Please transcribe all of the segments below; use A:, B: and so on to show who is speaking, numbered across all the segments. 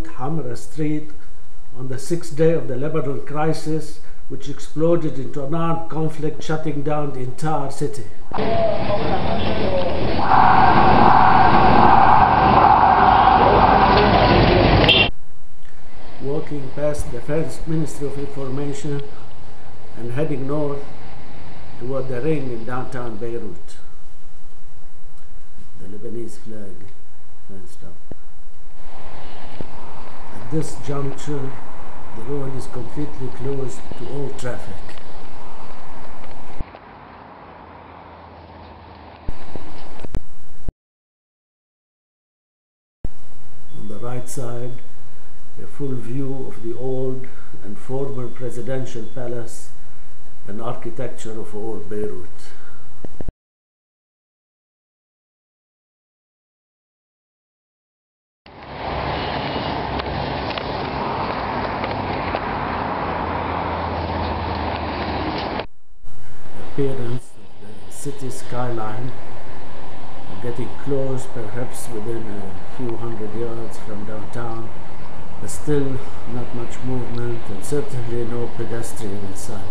A: Hamra Street, on the 6th day of the Lebanon crisis, which exploded into an armed conflict shutting down the entire city. Walking past the French Ministry of Information and heading north toward the ring in downtown Beirut. The Lebanese flag fenced up. At this juncture, the road is completely closed to all traffic. On the right side, a full view of the old and former presidential palace and architecture of old Beirut. Appearance of the city skyline, getting close, perhaps within a few hundred yards from downtown, but still not much movement and certainly no pedestrian in sight.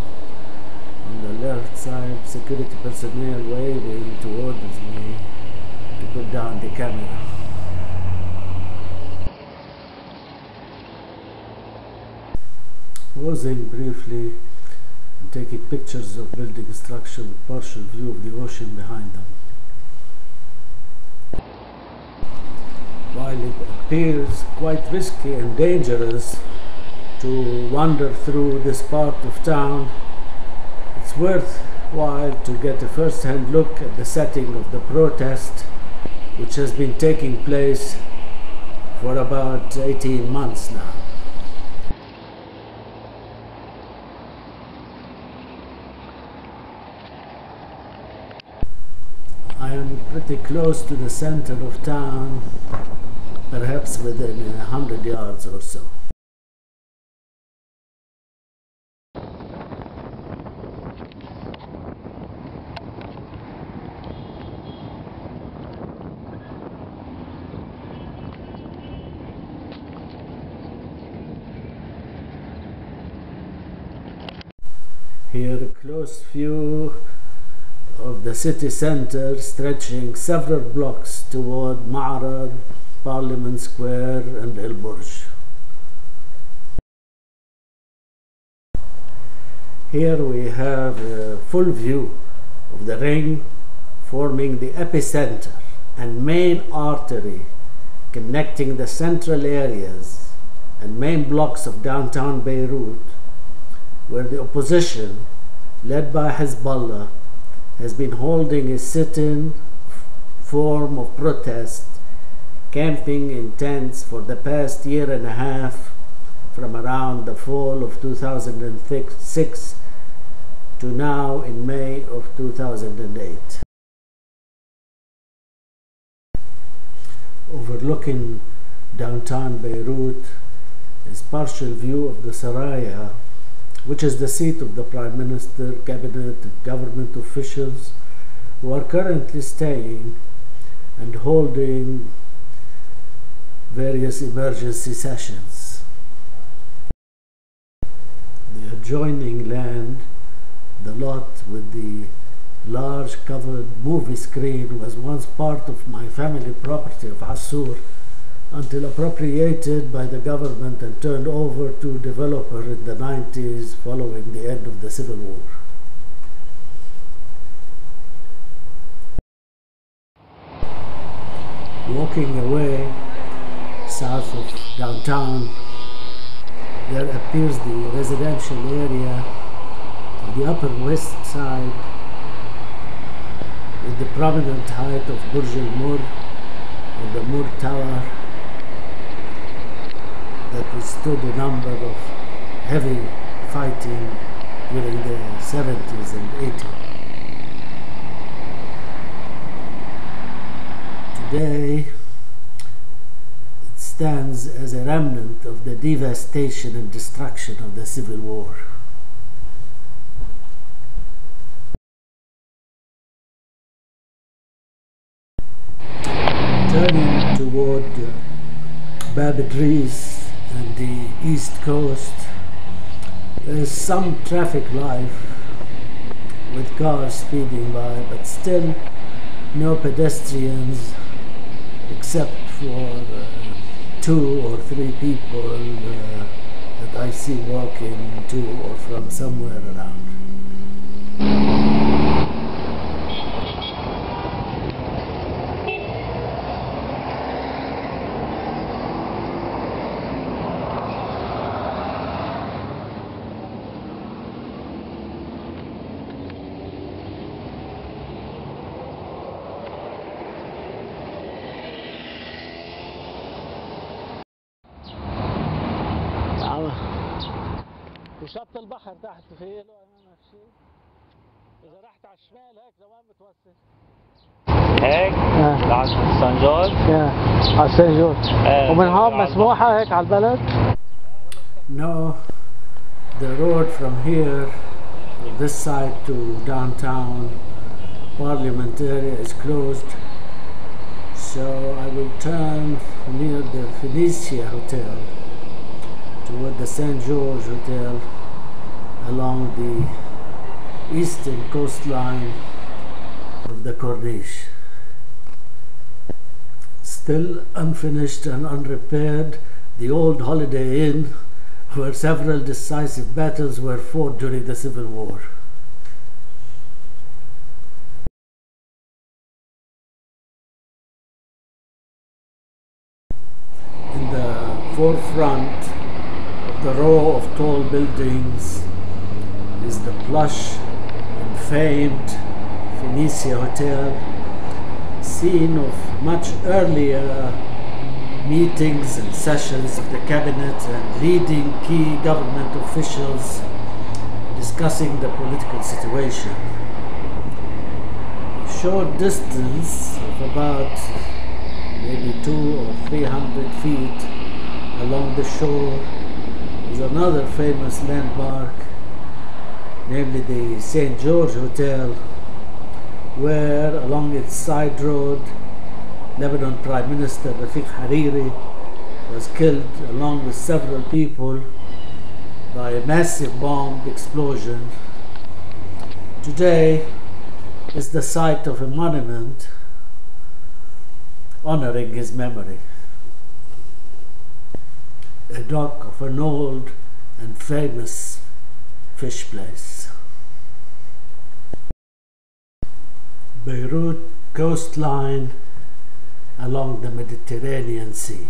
A: On the left side, security personnel waving towards me to put down the camera. Pausing briefly and taking pictures of building structure with partial view of the ocean behind them. While it appears quite risky and dangerous to wander through this part of town, it's worthwhile to get a first-hand look at the setting of the protest, which has been taking place for about 18 months now. I am pretty close to the center of town, perhaps within 100 yards or so. Here a close view of the city center stretching several blocks toward Ma'arad, Parliament Square and El Burj. Here we have a full view of the ring forming the epicenter and main artery connecting the central areas and main blocks of downtown Beirut, where the opposition, led by Hezbollah, has been holding a sit-in form of protest, camping in tents for the past year and a half, from around the fall of 2006 to now in May of 2008. Overlooking downtown Beirut is partial view of the Saraya, which is the seat of the Prime Minister, Cabinet, and government officials who are currently staying and holding various emergency sessions. The adjoining land, the lot with the large covered movie screen, was once part of my family property of Assur, until appropriated by the government and turned over to a developer in the 90s following the end of the Civil War. Walking away south of downtown, there appears the residential area on the upper west side with the prominent height of Burj Al Mur and the Mur Tower that withstood a number of heavy fighting during the 70s and 80s. Today, it stands as a remnant of the devastation and destruction of the Civil War. Turning toward Bab Idris, and the east coast. There is some traffic life with cars speeding by, but still no pedestrians except for 2 or 3 people that I see walking to or from somewhere around.
B: وشط البحر تحت فيه له امامك شيء. اذا رحت على الشمال هيك لوين بتوصل؟ هيك؟ لعند سان جورج؟ على سان جورج. ومن هون مسموحة هيك على البلد؟
A: No, the road from here, this side to downtown Parliament area is closed. So I will turn near the Phoenicia Hotel toward the St. George Hotel along the eastern coastline of the Corniche. Still unfinished and unrepaired, the old Holiday Inn, where several decisive battles were fought during the Civil War. In the forefront of the row of tall buildings is the plush and famed Phoenicia Hotel, scene of much earlier meetings and sessions of the cabinet and leading key government officials discussing the political situation. A short distance of about maybe 200 or 300 feet along the shore is another famous landmark, namely the St. George Hotel, where along its side road Lebanon Prime Minister Rafiq Hariri was killed along with several people by a massive bomb explosion. Today is the site of a monument honoring his memory, a dock of an old and famous fish place. Beirut coastline along the Mediterranean Sea.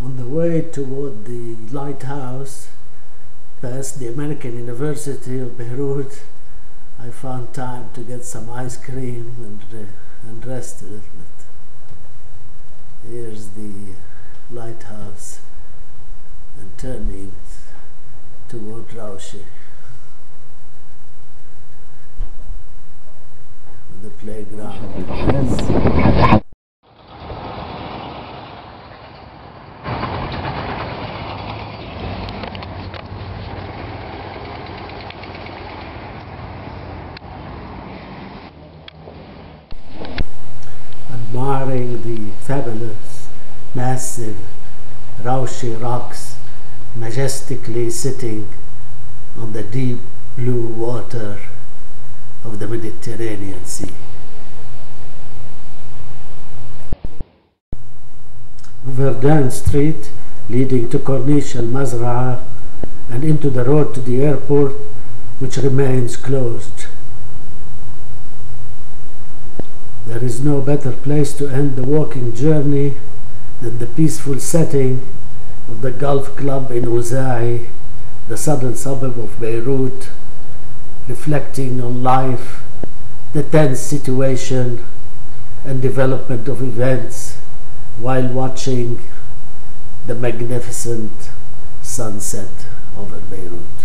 A: On the way toward the lighthouse, past the American University of Beirut, I found time to get some ice cream and rest a little bit. Here's the lighthouse and turning toward Raushe, the playground. Admiring the fabulous, massive Raushe rocks majestically sitting on the deep blue water of the Mediterranean Sea. Verdun Street, leading to Corniche al-Mazra'a and into the road to the airport, which remains closed. There is no better place to end the walking journey than the peaceful setting of the golf club in Uzai, the southern suburb of Beirut, reflecting on life, the tense situation and development of events while watching the magnificent sunset over Beirut.